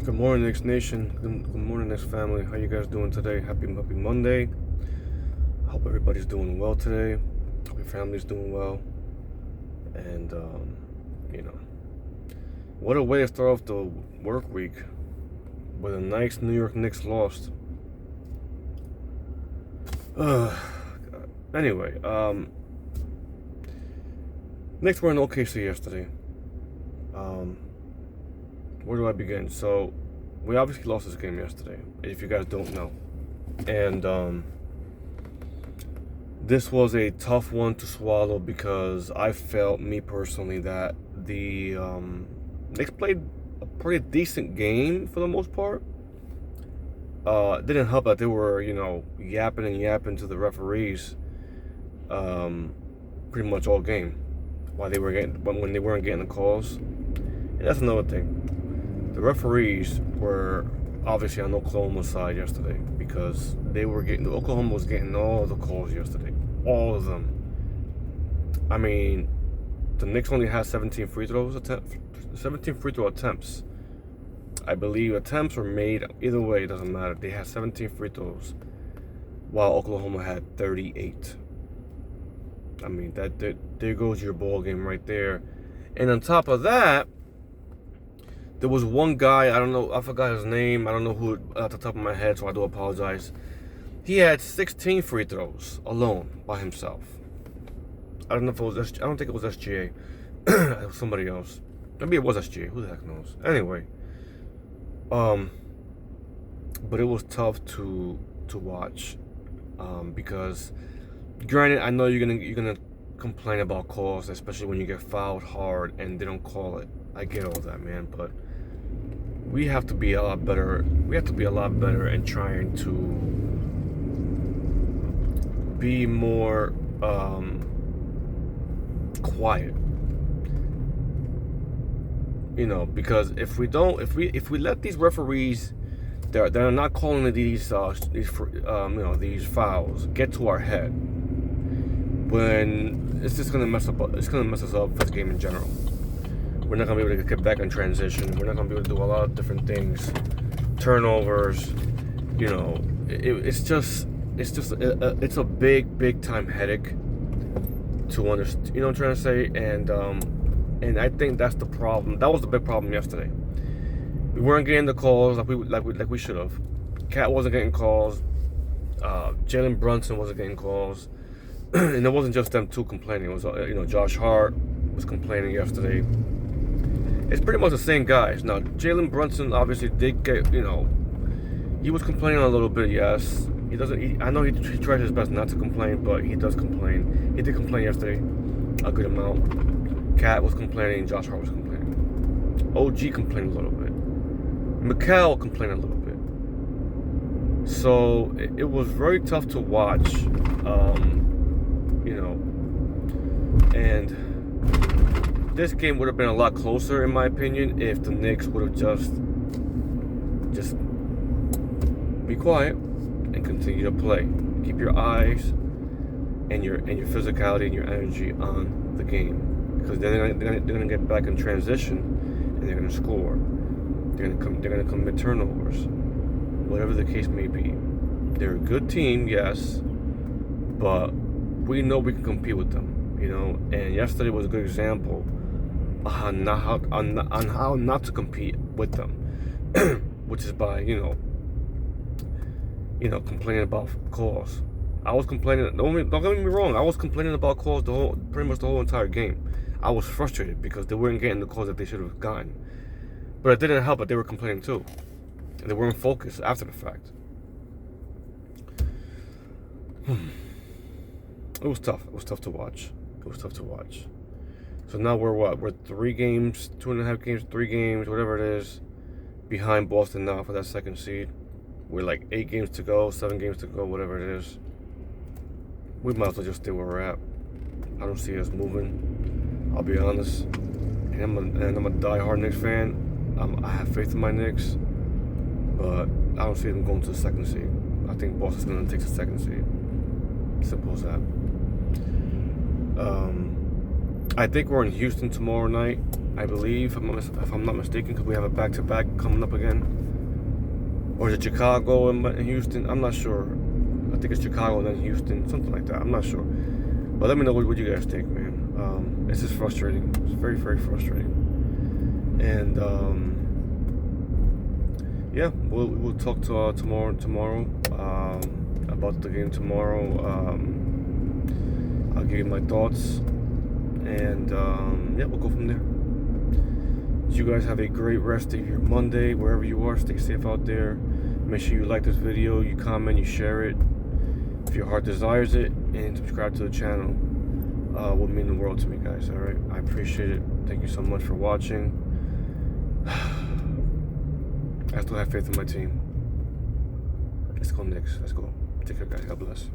Good morning, Knicks Nation. Good morning, Knicks Family. How you guys doing today? Happy Monday. Hope everybody's doing well today. Hope your family's doing well. And, what a way to start off the work week with a nice New York Knicks loss. Anyway, Knicks were in OKC yesterday. Where do I begin? So, we obviously lost this game yesterday, if you guys don't know. And this was a tough one to swallow because I felt, me personally, that the Knicks played a pretty decent game for the most part. It didn't help that they were, yapping to the referees pretty much all game when they weren't getting the calls. And that's another thing. The referees were obviously on Oklahoma's side yesterday because Oklahoma was getting all the calls yesterday. All of them. I mean, the Knicks only had 17 free throw attempts. I believe attempts were made. Either way, it doesn't matter. They had 17 free throws, while Oklahoma had 38. I mean, there goes your ball game right there. And on top of that, there was one guy, I forgot his name. I don't know who at the top of my head, so I do apologize. He had 16 free throws alone by himself. I don't think it was SGA. It was somebody else. Maybe it was SGA. Who the heck knows? Anyway, but it was tough to watch because, granted, I know you're gonna complain about calls, especially when you get fouled hard and they don't call it. I get all that, man, but we have to be a lot better. We have to be a lot better in trying to be more quiet. Because if we let these referees, they're not calling these fouls, get to our head, when it's just gonna mess us up for the game in general. We're not gonna be able to get back in transition. We're not gonna be able to do a lot of different things, turnovers. It's a big time headache to understand. You know what I'm trying to say? And I think that's the problem. That was the big problem yesterday. We weren't getting the calls like we should have. Cat wasn't getting calls. Jalen Brunson wasn't getting calls. And it wasn't just them two complaining. It was Josh Hart was complaining yesterday. It's pretty much the same guys. Now Jalen Brunson obviously did get he was complaining a little bit. Yes, I know he tried his best not to complain, but he does complain. He did complain yesterday a good amount. Cat was complaining. Josh Hart was complaining. OG complained a little bit. Mikal complained a little bit. So it was very tough to watch. And this game would have been a lot closer, in my opinion, if the Knicks would have just be quiet and continue to play. Keep your eyes and your physicality and your energy on the game, because they're gonna get back in transition and they're gonna score. They're gonna commit turnovers, whatever the case may be. They're a good team, yes, but we know we can compete with them. And yesterday was a good example on how not to compete with them, which is by complaining about calls. I was complaining. Don't get me wrong. I was complaining about calls pretty much the whole entire game. I was frustrated because they weren't getting the calls that they should have gotten. But it didn't help that they were complaining too, and they weren't focused after the fact. It was tough. It was tough to watch. So now we're 3 games, 2.5 games, 3 games, whatever it is, behind Boston now for that second seed. We're like 8 games to go, 7 games to go, whatever it is. We might as well just stay where we're at. I don't see us moving. I'll be honest. And I'm a die-hard Knicks fan. I have faith in my Knicks, but I don't see them going to the second seed. I think Boston's going to take the second seed. Simple as that. I think we're in Houston tomorrow night I believe, if I'm not mistaken, because we have a back-to-back coming up again. Or is it Chicago and Houston? I'm not sure. I think it's Chicago and then Houston, something like that. I'm not sure. But let me know what you guys think, man. It's just frustrating. It's very, very frustrating. And yeah, we'll talk to tomorrow about the game tomorrow. I'll give you my thoughts, and yeah, we'll go from there. You guys have a great rest of your Monday, wherever you are. Stay safe out there. Make sure you like this video, you comment, you share it if your heart desires it, and subscribe to the channel. Would mean the world to me, guys. All right, I appreciate it. Thank you so much for watching. I still have faith in my team. Let's go Knicks. Let's go. Take care, guys. God bless.